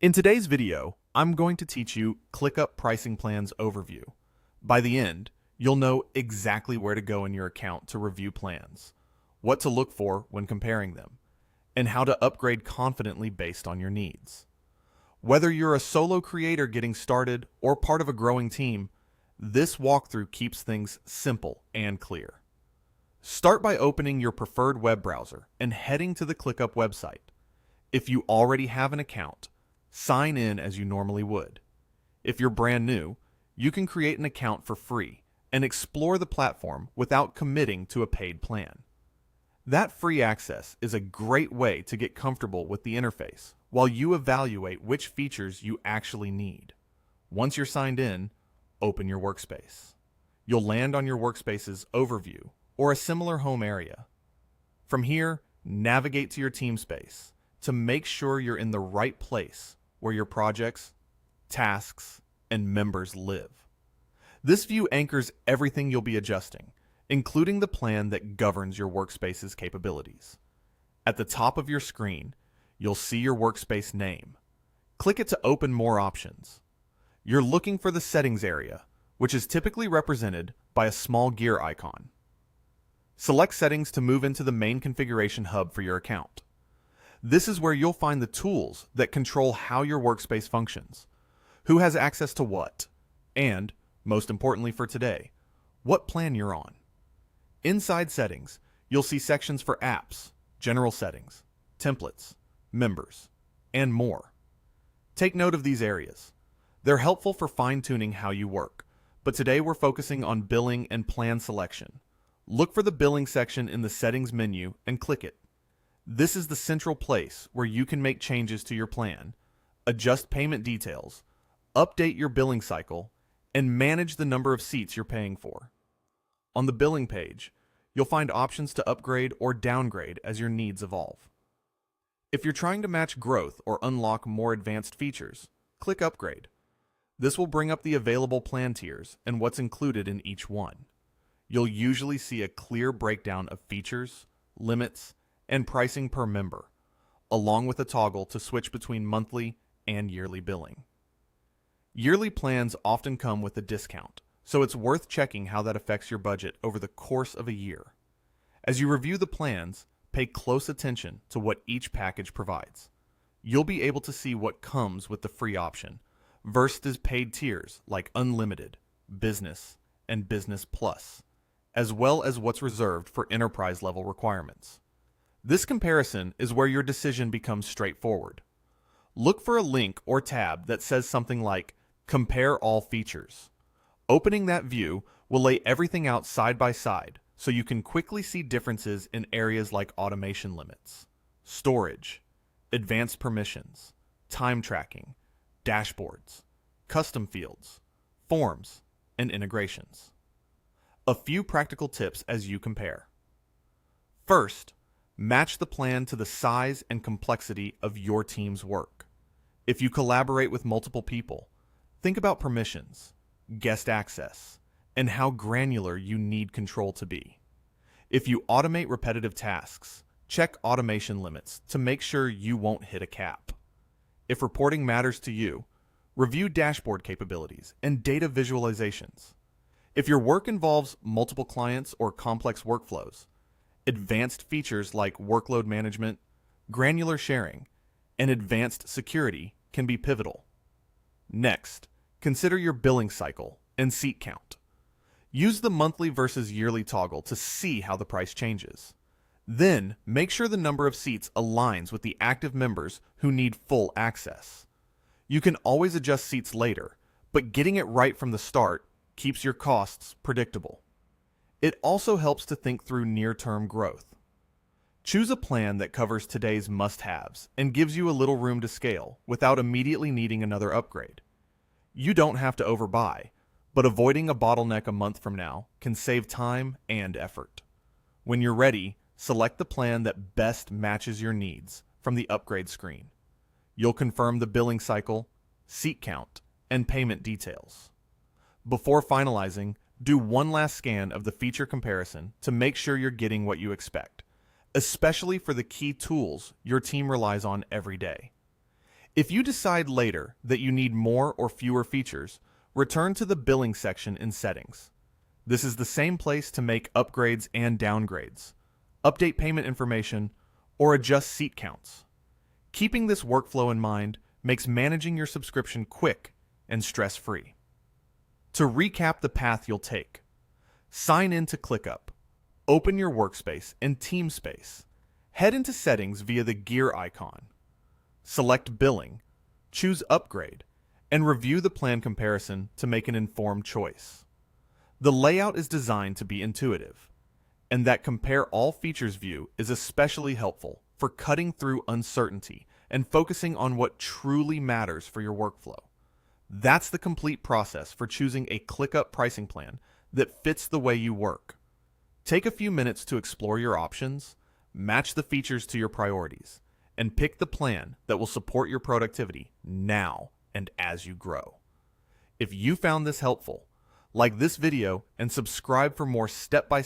In today's video, I'm going to teach you ClickUp Pricing Plans overview. By the end, you'll know exactly where to go in your account to review plans, what to look for when comparing them, and how to upgrade confidently based on your needs. Whether you're a solo creator getting started or part of a growing team, this walkthrough keeps things simple and clear. Start by opening your preferred web browser and heading to the ClickUp website. If you already have an account, sign in as you normally would. If you're brand new, you can create an account for free and explore the platform without committing to a paid plan. That free access is a great way to get comfortable with the interface while you evaluate which features you actually need. Once you're signed in, open your workspace. You'll land on your workspace's overview or a similar home area. From here, navigate to your team space to make sure you're in the right place where your projects, tasks, and members live. This view anchors everything you'll be adjusting, including the plan that governs your workspace's capabilities. At the top of your screen, you'll see your workspace name. Click it to open more options. You're looking for the settings area, which is typically represented by a small gear icon. Select settings to move into the main configuration hub for your account. This is where you'll find the tools that control how your workspace functions, who has access to what, and, most importantly for today, what plan you're on. Inside settings, you'll see sections for apps, general settings, templates, members, and more. Take note of these areas. They're helpful for fine-tuning how you work, but today we're focusing on billing and plan selection. Look for the billing section in the settings menu and click it. This is the central place where you can make changes to your plan, adjust payment details, update your billing cycle, and manage the number of seats you're paying for. On the billing page, you'll find options to upgrade or downgrade as your needs evolve. If you're trying to match growth or unlock more advanced features, click Upgrade. This will bring up the available plan tiers and what's included in each one. You'll usually see a clear breakdown of features, limits, and pricing per member, along with a toggle to switch between monthly and yearly billing. Yearly plans often come with a discount, so it's worth checking how that affects your budget over the course of a year. As you review the plans, pay close attention to what each package provides. You'll be able to see what comes with the free option, versus paid tiers like Unlimited, Business, and Business Plus, as well as what's reserved for enterprise-level requirements. This comparison is where your decision becomes straightforward. Look for a link or tab that says something like Compare All Features. Opening that view will lay everything out side by side so you can quickly see differences in areas like automation limits, storage, advanced permissions, time tracking, dashboards, custom fields, forms, and integrations. A few practical tips as you compare. First, match the plan to the size and complexity of your team's work. If you collaborate with multiple people, think about permissions, guest access, and how granular you need control to be. If you automate repetitive tasks, check automation limits to make sure you won't hit a cap. If reporting matters to you, review dashboard capabilities and data visualizations. If your work involves multiple clients or complex workflows, advanced features like workload management, granular sharing, and advanced security can be pivotal. Next, consider your billing cycle and seat count. Use the monthly versus yearly toggle to see how the price changes. Then, make sure the number of seats aligns with the active members who need full access. You can always adjust seats later, but getting it right from the start keeps your costs predictable. It also helps to think through near-term growth. Choose a plan that covers today's must-haves and gives you a little room to scale without immediately needing another upgrade. You don't have to overbuy, but avoiding a bottleneck a month from now can save time and effort. When you're ready, select the plan that best matches your needs from the upgrade screen. You'll confirm the billing cycle, seat count, and payment details. Before finalizing, do one last scan of the feature comparison to make sure you're getting what you expect, especially for the key tools your team relies on every day. If you decide later that you need more or fewer features, return to the billing section in Settings. This is the same place to make upgrades and downgrades, update payment information, or adjust seat counts. Keeping this workflow in mind makes managing your subscription quick and stress-free. To recap the path you'll take, sign in to ClickUp, open your workspace and team space, head into Settings via the gear icon, select Billing, choose Upgrade, and review the plan comparison to make an informed choice. The layout is designed to be intuitive, and that Compare All Features view is especially helpful for cutting through uncertainty and focusing on what truly matters for your workflow. That's the complete process for choosing a ClickUp pricing plan that fits the way you work. Take a few minutes to explore your options, match the features to your priorities, and pick the plan that will support your productivity now and as you grow. If you found this helpful, like this video and subscribe for more step-by-step